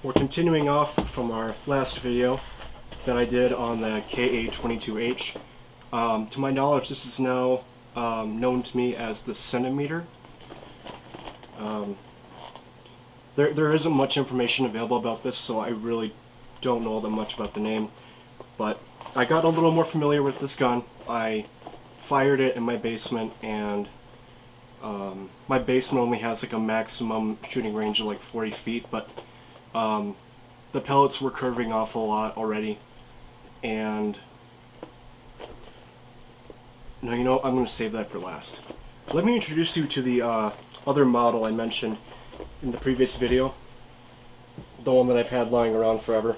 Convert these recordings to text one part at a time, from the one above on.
We're continuing off from our last video that I did on the KA-20H. To my knowledge, this is now known to me as the centimeter. There isn't much information available about this, so I really don't know all that much about the name. But I got a little more familiar with this gun. I fired it in my basement, and my basement only has like a maximum shooting range of like 40 feet, but the pellets were curving off a lot already, and no, you know, I'm going to save that for last. Let me introduce you to the other model I mentioned in the previous video, the one that I've had lying around forever.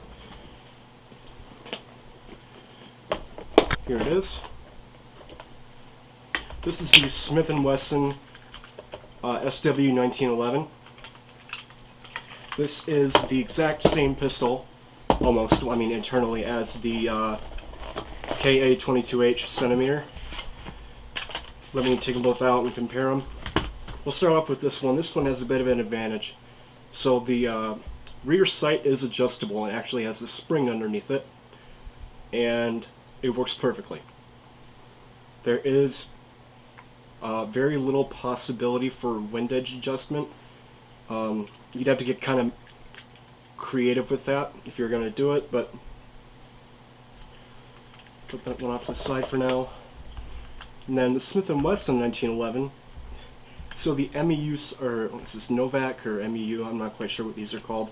Here it is. This is the Smith & Wesson SW1911. This is the exact same pistol, almost, I mean internally, as the KA-20H centimeter. Let me take them both out and compare them. We'll start off with this one. This one has a bit of an advantage. So the rear sight is adjustable and actually has a spring underneath it, and it works perfectly. There is very little possibility for wind edge adjustment. You'd have to get kind of creative with that if you're going to do it, but put that one off to the side for now. And then the Smith & Wesson 1911. So the MEUs, or this is Novak or MEU, I'm not quite sure what these are called.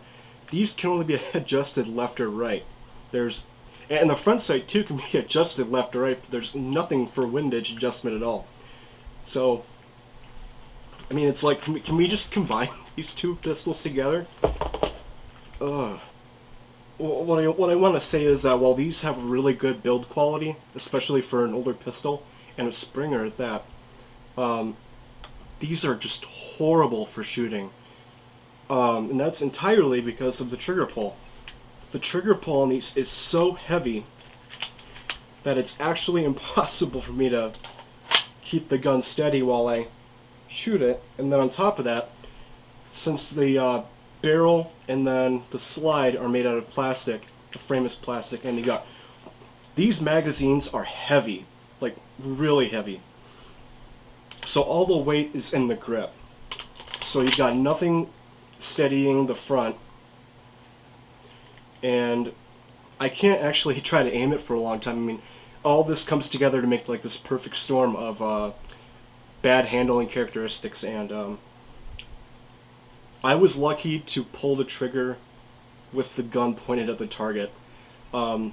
These can only be adjusted left or right. And the front sight too can be adjusted left or right, but there's nothing for wind edge adjustment at all. So, I mean, it's like, can we just combine these two pistols together? What I want to say is that while these have really good build quality, especially for an older pistol, and a Springer at that, these are just horrible for shooting. And that's entirely because of the trigger pull. The trigger pull on these is so heavy that it's actually impossible for me to keep the gun steady while I shoot it. And then on top of that, since the barrel and then the slide are made out of plastic, the frame is plastic, and these magazines are heavy, like really heavy. So all the weight is in the grip. So you've got nothing steadying the front, and I can't actually try to aim it for a long time. I mean, all this comes together to make like this perfect storm of bad handling characteristics, and I was lucky to pull the trigger with the gun pointed at the target. So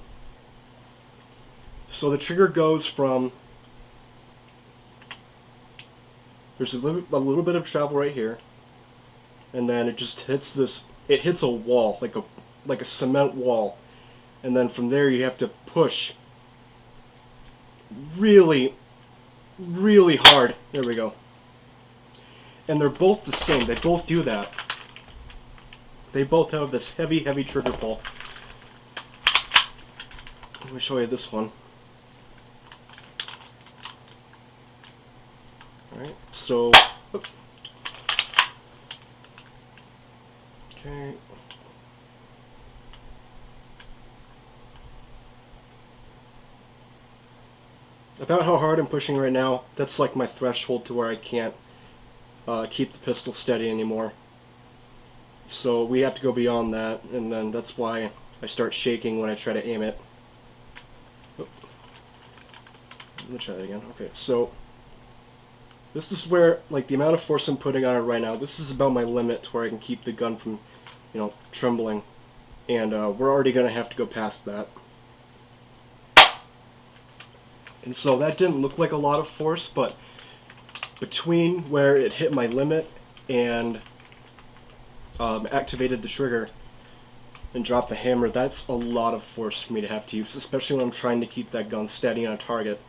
the trigger goes from, there's a little bit of travel right here, and then it just hits this, it hits a wall, like a cement wall, and then from there you have to push really, really hard. There we go. And they're both the same. They both do that. They both have this heavy, heavy trigger pull. Let me show you this one. Alright, so, okay. About how hard I'm pushing right now, that's like my threshold to where I can't keep the pistol steady anymore. So we have to go beyond that, and then that's why I start shaking when I try to aim it. Oh. Let me try that again. Okay, so this is where, like, the amount of force I'm putting on it right now, this is about my limit to where I can keep the gun from, you know, trembling. And we're already going to have to go past that. And so that didn't look like a lot of force, but between where it hit my limit and activated the trigger and dropped the hammer, that's a lot of force for me to have to use, especially when I'm trying to keep that gun steady on a target.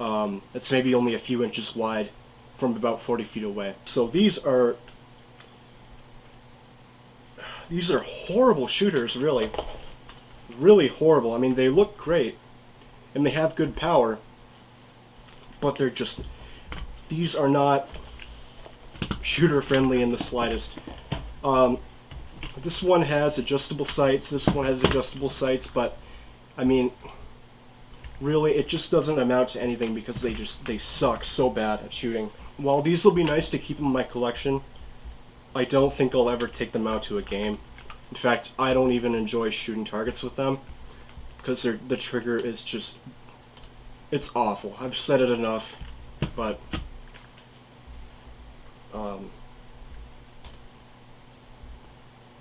It's maybe only a few inches wide from about 40 feet away. So these are horrible shooters, really. Really horrible. I mean, they look great, and they have good power, but these are not shooter friendly in the slightest. This one has adjustable sights, this one has adjustable sights, but I mean, really, it just doesn't amount to anything because they suck so bad at shooting. While these will be nice to keep in my collection, I don't think I'll ever take them out to a game. In fact, I don't even enjoy shooting targets with them because the trigger is just, it's awful. I've said it enough, but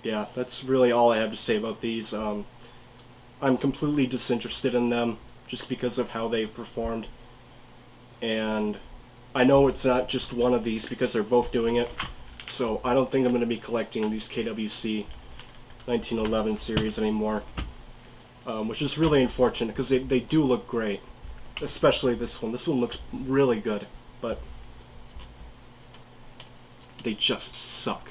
yeah, that's really all I have to say about these. I'm completely disinterested in them just because of how they performed, and I know it's not just one of these because they're both doing it, so I don't think I'm going to be collecting these KWC 1911 series anymore, which is really unfortunate because they do look great, especially this one. This one looks really good, but they just suck.